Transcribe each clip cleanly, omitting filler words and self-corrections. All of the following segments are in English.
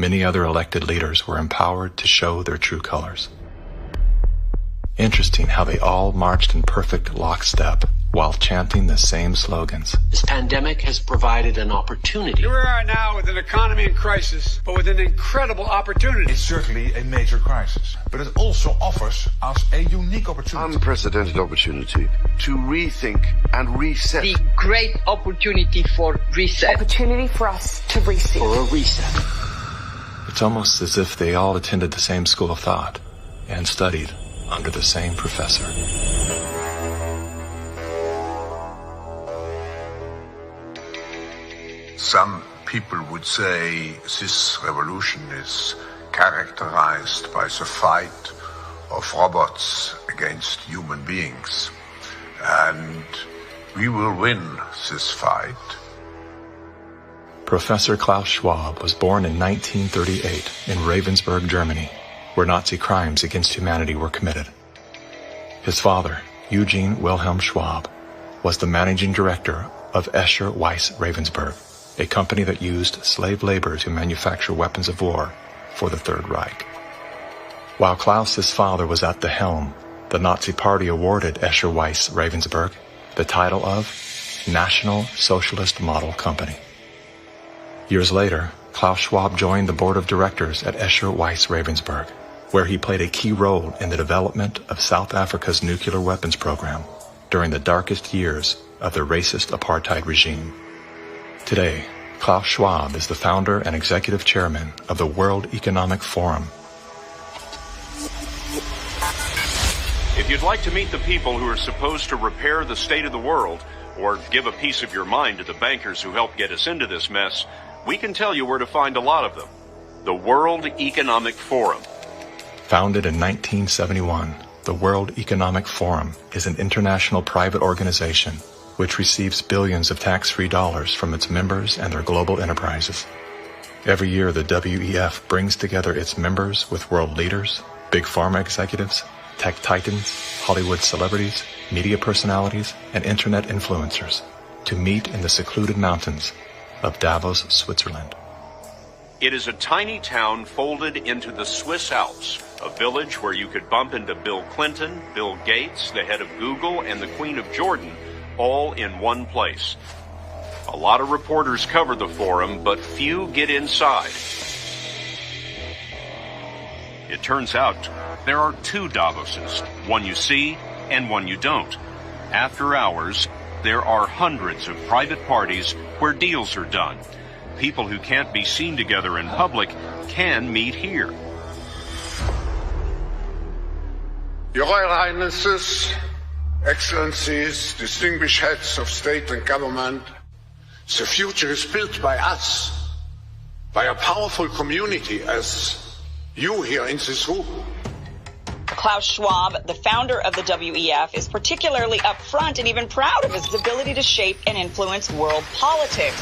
Many other elected leaders were empowered to show their true colors. Interesting how they all marched in perfect lockstep while chanting the same slogans. This pandemic has provided an opportunity. Here we are now with an economy in crisis, but with an incredible opportunity. It's certainly a major crisis, but it also offers us a unique opportunity. Unprecedented opportunity to rethink and reset. The great opportunity for reset. Opportunity for us to reset. For a reset. It's almost as if they all attended the same school of thought and studied under the same professor. Some people would say this revolution is characterized by the fight of robots against human beings. And we will win this fight. Professor Klaus Schwab was born in 1938 in Ravensburg, Germany, where Nazi crimes against humanity were committed. His father, Eugene Wilhelm Schwab, was the managing director of Escher Weiss Ravensburg, a company that used slave labor to manufacture weapons of war for the Third Reich. While Klaus's father was at the helm, the Nazi Party awarded Escher Weiss Ravensburg the title of National Socialist Model Company. Years later, Klaus Schwab joined the board of directors at Escher Weiss Ravensburg, where he played a key role in the development of South Africa's nuclear weapons program during the darkest years of the racist apartheid regime. Today, Klaus Schwab is the founder and executive chairman of the World Economic Forum. If you'd like to meet the people who are supposed to repair the state of the world, or give a piece of your mind to the bankers who helped get us into this mess, we can tell you where to find a lot of them. The World Economic Forum. Founded in 1971, the World Economic Forum is an international private organization which receives billions of tax-free dollars from its members and their global enterprises. Every year, the WEF brings together its members with world leaders, big pharma executives, tech titans, Hollywood celebrities, media personalities, and internet influencers to meet in the secluded mountains of Davos, Switzerland. It is a tiny town folded into the Swiss Alps, a village where you could bump into Bill Clinton, Bill Gates, the head of Google, and the Queen of Jordan, all in one place. A lot of reporters cover the forum, but few get inside. It turns out there are two Davoses, one you see and one you don't. After hours, there are hundreds of private parties where deals are done. People who can't be seen together in public can meet here. Your Royal Highnesses, Excellencies, distinguished heads of state and government, the future is built by us, by a powerful community as you here in this room. Klaus Schwab, the founder of the WEF, is particularly upfront and even proud of his ability to shape and influence world politics.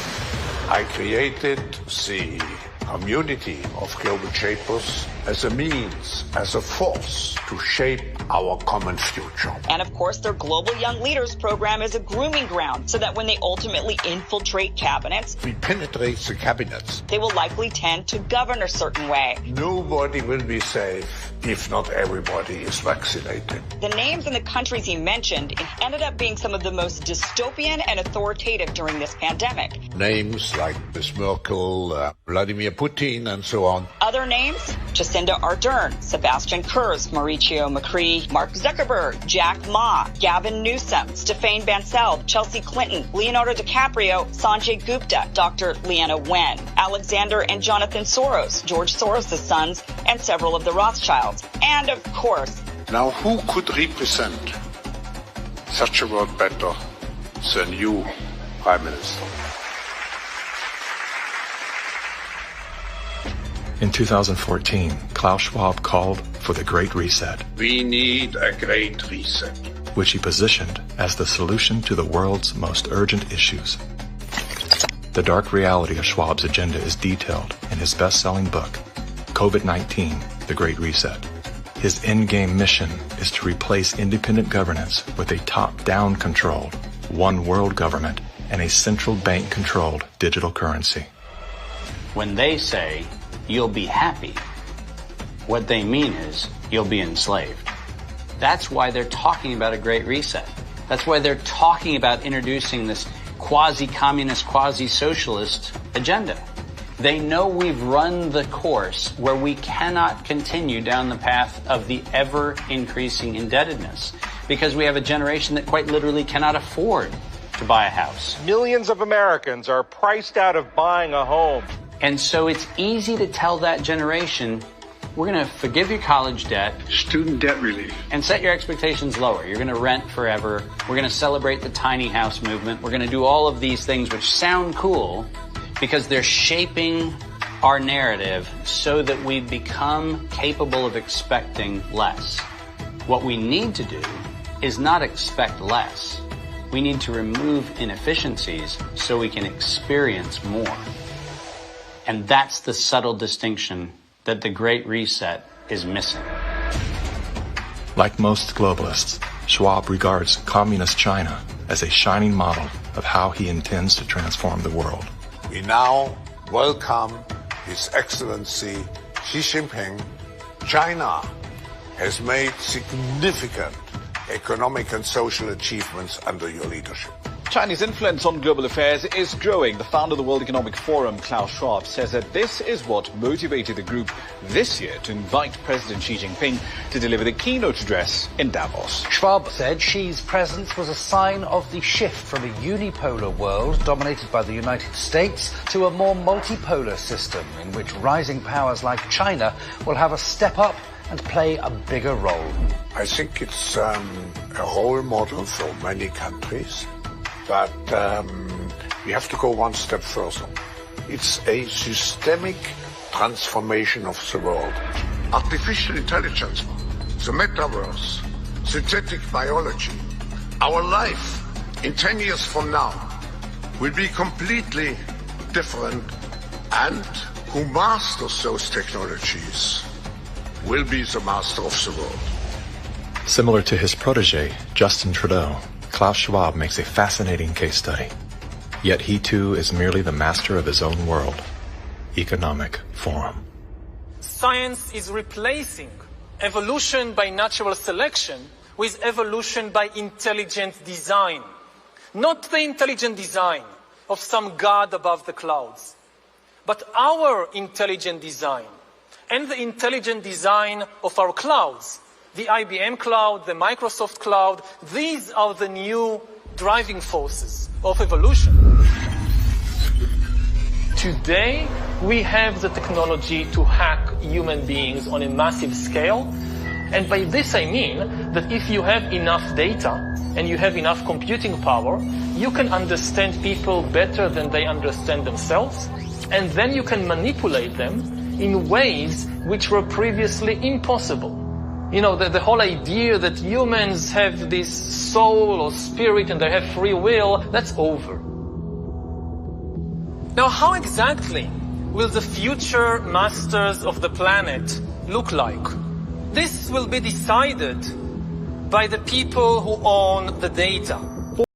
I created the community of global shapers as a means, as a force to shape our common future. And of course, their Global Young Leaders program is a grooming ground so that when they ultimately infiltrate cabinets, We penetrate the cabinets. they will likely tend to govern a certain way. Nobody will be safe if not everybody is vaccinated. The names and the countries he mentioned ended up being some of the most dystopian and authoritative during this pandemic. Names like Ms. Merkel, Vladimir Putin, and so on. Other names? Jacinda Ardern, Sebastian Kurz, Mauricio Macri, Mark Zuckerberg, Jack Ma, Gavin Newsom, Stéphane Bancel, Chelsea Clinton, Leonardo DiCaprio, Sanjay Gupta, Dr. Leana Wen, Alexander and Jonathan Soros, George Soros' sons, and several of the Rothschilds. And of course, Now, who could represent such a world better than you, Prime Minister? In 2014, Klaus Schwab called for the Great Reset, We need a great reset. which he positioned as the solution to the world's most urgent issues. The dark reality of Schwab's agenda is detailed in his best-selling book, COVID-19, The Great Reset. His endgame mission is to replace independent governance with a top-down controlled, one world government and a central bank-controlled digital currency. When they say you'll be happy. What they mean is you'll be enslaved. That's why they're talking about a great reset. That's why they're talking about introducing this quasi-communist, quasi-socialist agenda. They know we've run the course where we cannot continue down the path of the ever-increasing indebtedness because we have a generation that quite literally cannot afford to buy a house. Millions of Americans are priced out of buying a home. And so it's easy to tell that generation, we're going to forgive your college debt. Student debt relief. And set your expectations lower. You're going to rent forever. We're going to celebrate the tiny house movement. We're going to do all of these things which sound cool because they're shaping our narrative so that we become capable of expecting less. What we need to do is not expect less. We need to remove inefficiencies so we can experience more. And that's the subtle distinction that the Great Reset is missing. Like most globalists, Schwab regards communist China as a shining model of how he intends to transform the world. We now welcome His Excellency Xi Jinping. China has made significant economic and social achievements under your leadership. Chinese influence on global affairs is growing. The founder of the World Economic Forum, Klaus Schwab, says that this is what motivated the group this year to invite President Xi Jinping to deliver the keynote address in Davos. Schwab said Xi's presence was a sign of the shift from a unipolar world dominated by the United States to a more multipolar system in which rising powers like China will have a step up and play a bigger role. I think it's a role model for many countries. But we have to go one step further. It's a systemic transformation of the world. Artificial intelligence, the metaverse, synthetic biology. Our life in 10 years from now will be completely different, and who masters those technologies will be the master of the world. Similar to his protege, Justin Trudeau, Klaus Schwab makes a fascinating case study. Yet he too is merely the master of his own world. Economic Forum. Science is replacing evolution by natural selection with evolution by intelligent design. Not the intelligent design of some god above the clouds, but our intelligent design and the intelligent design of our clouds. The IBM cloud, the Microsoft cloud, these are the new driving forces of evolution. Today, we have the technology to hack human beings on a massive scale. And by this I mean that if you have enough data and you have enough computing power, you can understand people better than they understand themselves. And then you can manipulate them in ways which were previously impossible. You know, the whole idea that humans have this soul or spirit and they have free will, that's over. Now, how exactly will the future masters of the planet look like? This will be decided by the people who own the data.